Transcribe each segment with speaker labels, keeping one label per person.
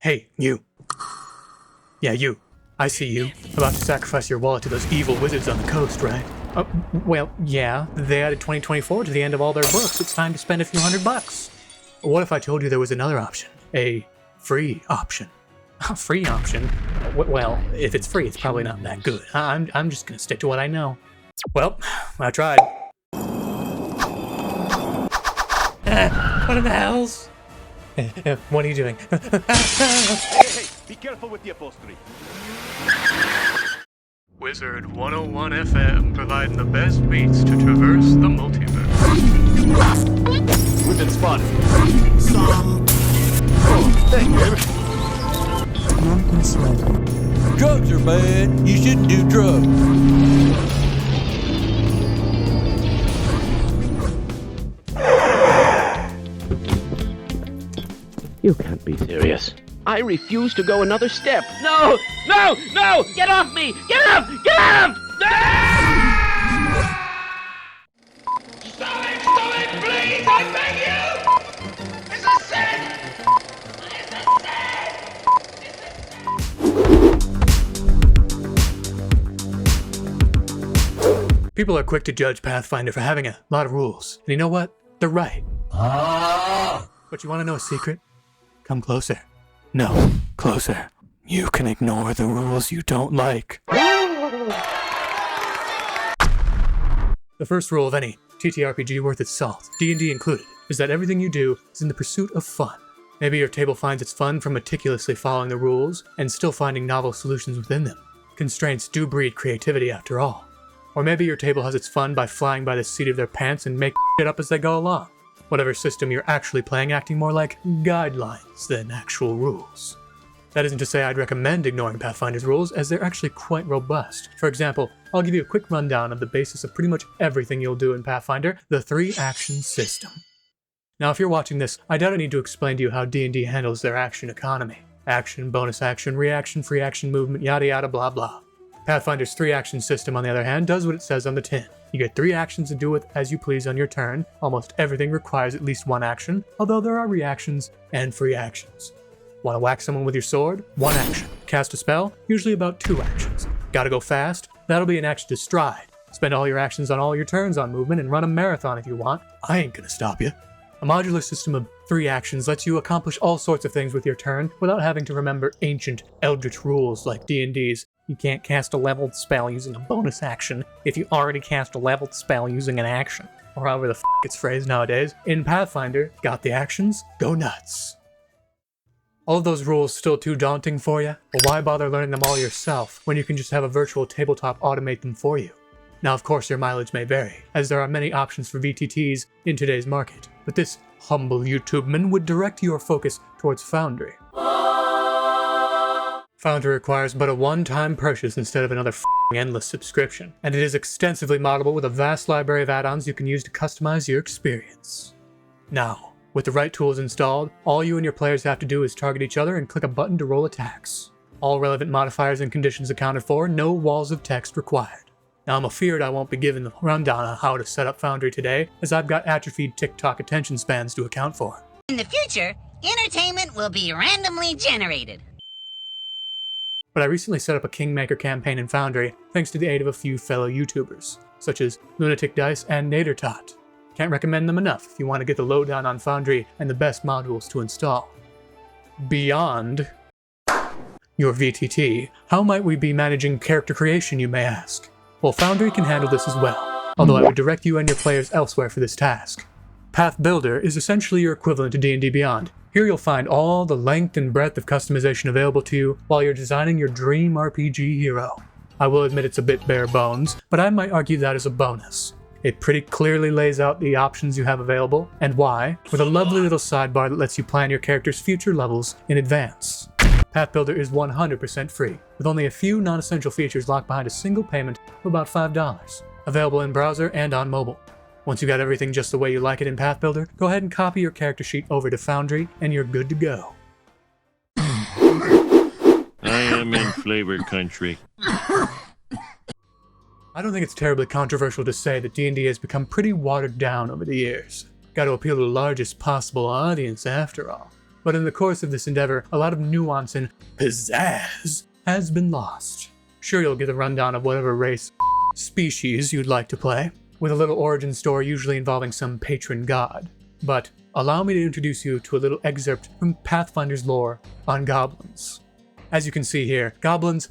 Speaker 1: Hey, you. Yeah, you. I see you. About to sacrifice your wallet to those evil wizards on the coast, right? Well, yeah. They added 2024 to the end of all their books. It's time to spend a few $100. What if I told you there was another option? A free option. A free option? Well, if it's free, it's probably not that good. I'm just gonna stick to what I know. Well, I tried. What in the hells? What are you doing?
Speaker 2: Hey, be careful with the upholstery.
Speaker 1: Wizard 101 FM, providing the best beats to traverse the multiverse.
Speaker 2: We've been spotted. Oh, thank you.
Speaker 3: Drugs are bad. You shouldn't do drugs.
Speaker 4: You can't be serious. I refuse to go another step. No! No! No! Get off me! Get off! Get off!
Speaker 5: Stop it, please! I beg you! It's a sin! It's a sin!
Speaker 1: People are quick to judge Pathfinder for having a lot of rules. And you know what? They're right. But you want to know a secret? Come closer. No, closer. You can ignore the rules you don't like. The first rule of any TTRPG worth its salt, D&D included, is that everything you do is in the pursuit of fun. Maybe your table finds its fun from meticulously following the rules and still finding novel solutions within them. Constraints do breed creativity after all. Or maybe your table has its fun by flying by the seat of their pants and make it up as they go along. Whatever system you're actually playing acting more like guidelines than actual rules. That isn't to say I'd recommend ignoring Pathfinder's rules, as they're actually quite robust. For example, I'll give you a quick rundown of the basis of pretty much everything you'll do in Pathfinder, the 3-action system. Now if you're watching this, I doubt I need to explain to you how D&D handles their action economy. Action, bonus action, reaction, free action, movement, yada yada blah blah. Pathfinder's 3-action system, on the other hand, does what it says on the tin. You get 3 actions to do with as you please on your turn. Almost everything requires at least 1 action, although there are reactions and free actions. Want to whack someone with your sword? 1 action. Cast a spell? Usually about 2 actions. Gotta go fast? That'll be an action to stride. Spend all your actions on all your turns on movement and run a marathon if you want. I ain't gonna stop you. A modular system of 3 actions lets you accomplish all sorts of things with your turn without having to remember ancient eldritch rules like D&D's. You can't cast a leveled spell using a bonus action if you already cast a leveled spell using an action. Or however the f*** it's phrased nowadays. In Pathfinder, got the actions? Go nuts. All of those rules still too daunting for you? Well, why bother learning them all yourself when you can just have a virtual tabletop automate them for you? Now of course your mileage may vary, as there are many options for VTTs in today's market, but this humble YouTubeman would direct your focus towards Foundry. Foundry requires but a one-time purchase instead of another f***ing endless subscription, and it is extensively moddable with a vast library of add-ons you can use to customize your experience. Now, with the right tools installed, all you and your players have to do is target each other and click a button to roll attacks. All relevant modifiers and conditions accounted for, no walls of text required. Now I'm afeared I won't be given the rundown on how to set up Foundry today, as I've got atrophied TikTok attention spans to account for.
Speaker 6: In the future, entertainment will be randomly generated.
Speaker 1: But I recently set up a Kingmaker campaign in Foundry thanks to the aid of a few fellow YouTubers, such as Lunatic Dice and Nadertot. Can't recommend them enough if you want to get the lowdown on Foundry and the best modules to install. Beyond your VTT, how might we be managing character creation, you may ask? Well, Foundry can handle this as well, although I would direct you and your players elsewhere for this task. Pathbuilder is essentially your equivalent to D&D Beyond. Here you'll find all the length and breadth of customization available to you while you're designing your dream RPG hero. I will admit it's a bit bare bones, but I might argue that is a bonus. It pretty clearly lays out the options you have available and why, with a lovely little sidebar that lets you plan your character's future levels in advance. Pathbuilder is 100% free, with only a few non-essential features locked behind a single payment of about $5. Available in browser and on mobile. Once you got everything just the way you like it in Pathbuilder, go ahead and copy your character sheet over to Foundry and you're good to go.
Speaker 7: I am in flavor country.
Speaker 1: I don't think it's terribly controversial to say that D&D has become pretty watered down over the years. Got to appeal to the largest possible audience after all. but in the course of this endeavor, a lot of nuance and pizzazz has been lost. Sure, you'll get a rundown of whatever race species you'd like to play, with a little origin story usually involving some patron god. But allow me to introduce you to a little excerpt from Pathfinder's lore on goblins. As you can see here, goblins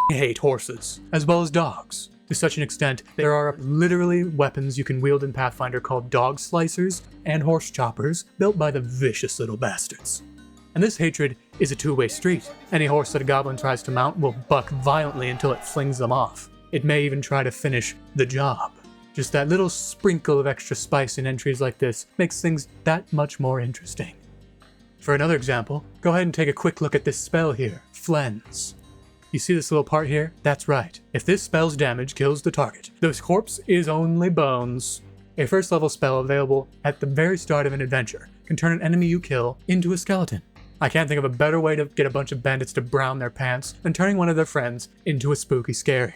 Speaker 1: hate horses, as well as dogs. To such an extent, there are literally weapons you can wield in Pathfinder called dog slicers and horse choppers, built by the vicious little bastards. And this hatred is a two-way street. Any horse that a goblin tries to mount will buck violently until it flings them off. It may even try to finish the job. Just that little sprinkle of extra spice in entries like this makes things that much more interesting. For another example, go ahead and take a quick look at this spell here, Flens. You see this little part here? That's right. If this spell's damage kills the target, this corpse is only bones. A first level spell available at the very start of an adventure can turn an enemy you kill into a skeleton. I can't think of a better way to get a bunch of bandits to brown their pants than turning one of their friends into a spooky scary.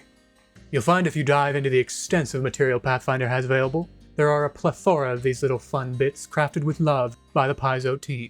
Speaker 1: You'll find if you dive into the extensive material Pathfinder has available, there are a plethora of these little fun bits crafted with love by the Paizo team.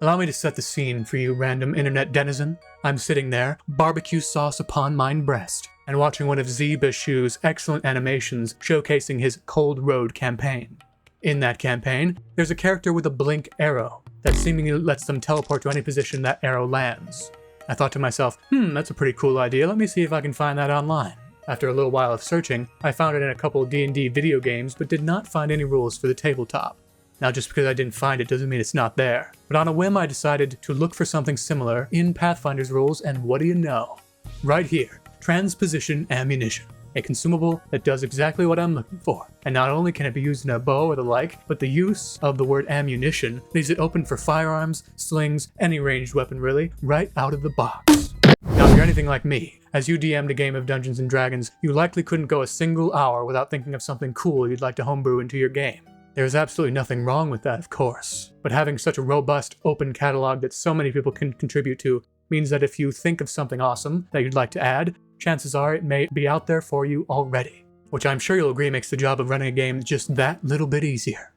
Speaker 1: Allow me to set the scene for you random internet denizen. I'm sitting there, barbecue sauce upon mine breast, and watching one of Zbashu's excellent animations showcasing his Cold Road campaign. In that campaign, there's a character with a blink arrow that seemingly lets them teleport to any position that arrow lands. I thought to myself, that's a pretty cool idea, let me see if I can find that online. After a little while of searching, I found it in a couple of D&D video games, but did not find any rules for the tabletop. Now, just because I didn't find it doesn't mean it's not there. But on a whim, I decided to look for something similar in Pathfinder's rules, and what do you know? Right here, transposition ammunition. A consumable that does exactly what I'm looking for. And not only can it be used in a bow or the like, but the use of the word ammunition leaves it open for firearms, slings, any ranged weapon really, right out of the box. Now, if you're anything like me, as you DM'd a game of Dungeons & Dragons, you likely couldn't go a single hour without thinking of something cool you'd like to homebrew into your game. There's absolutely nothing wrong with that, of course, but having such a robust, open catalog that so many people can contribute to means that if you think of something awesome that you'd like to add, chances are it may be out there for you already, which I'm sure you'll agree makes the job of running a game just that little bit easier.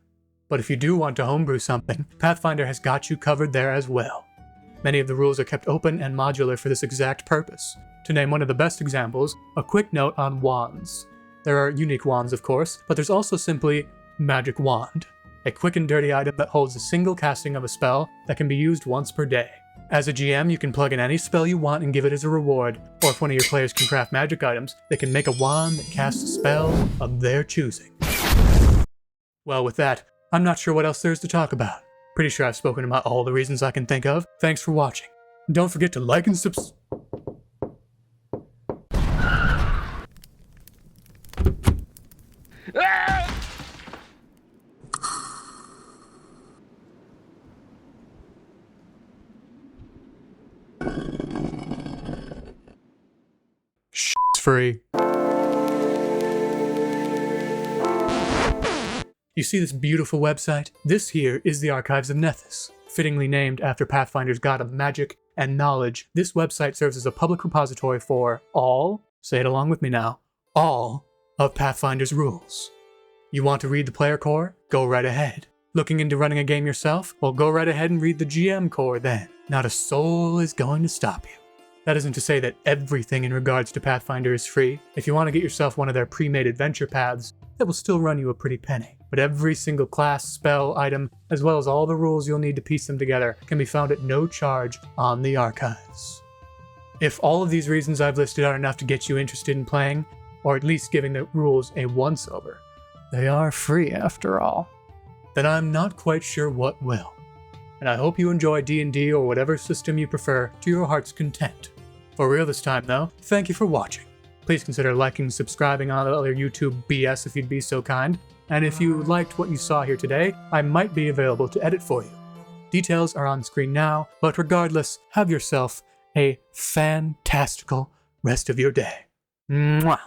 Speaker 1: But if you do want to homebrew something, Pathfinder has got you covered there as well. Many of the rules are kept open and modular for this exact purpose. To name one of the best examples, a quick note on wands. There are unique wands, of course, but there's also simply Magic Wand, a quick and dirty item that holds a single casting of a spell that can be used once per day. As a GM, you can plug in any spell you want and give it as a reward, or if one of your players can craft magic items, they can make a wand that casts a spell of their choosing. Well, with that, I'm not sure what else there is to talk about. Pretty sure I've spoken about all the reasons I can think of. Thanks for watching. And don't forget to like and subscribe. Free. You see this beautiful website? This here is the Archives of Nethys. Fittingly named after Pathfinder's god of magic and knowledge, this website serves as a public repository for all, say it along with me now, all of Pathfinder's rules. You want to read the player core? Go right ahead. Looking into running a game yourself? Well, go right ahead and read the GM core then. Not a soul is going to stop you. That isn't to say that everything in regards to Pathfinder is free. If you want to get yourself one of their pre-made adventure paths, it will still run you a pretty penny. But every single class, spell, item, as well as all the rules you'll need to piece them together can be found at no charge on the archives. If all of these reasons I've listed are enough to get you interested in playing, or at least giving the rules a once-over, they are free after all, then I'm not quite sure what will. And I hope you enjoy D&D or whatever system you prefer to your heart's content. For real this time though, thank you for watching. Please consider liking and subscribing on other YouTube BS if you'd be so kind. And if you liked what you saw here today, I might be available to edit for you. Details are on screen now, but regardless, have yourself a fantastical rest of your day. Mwah!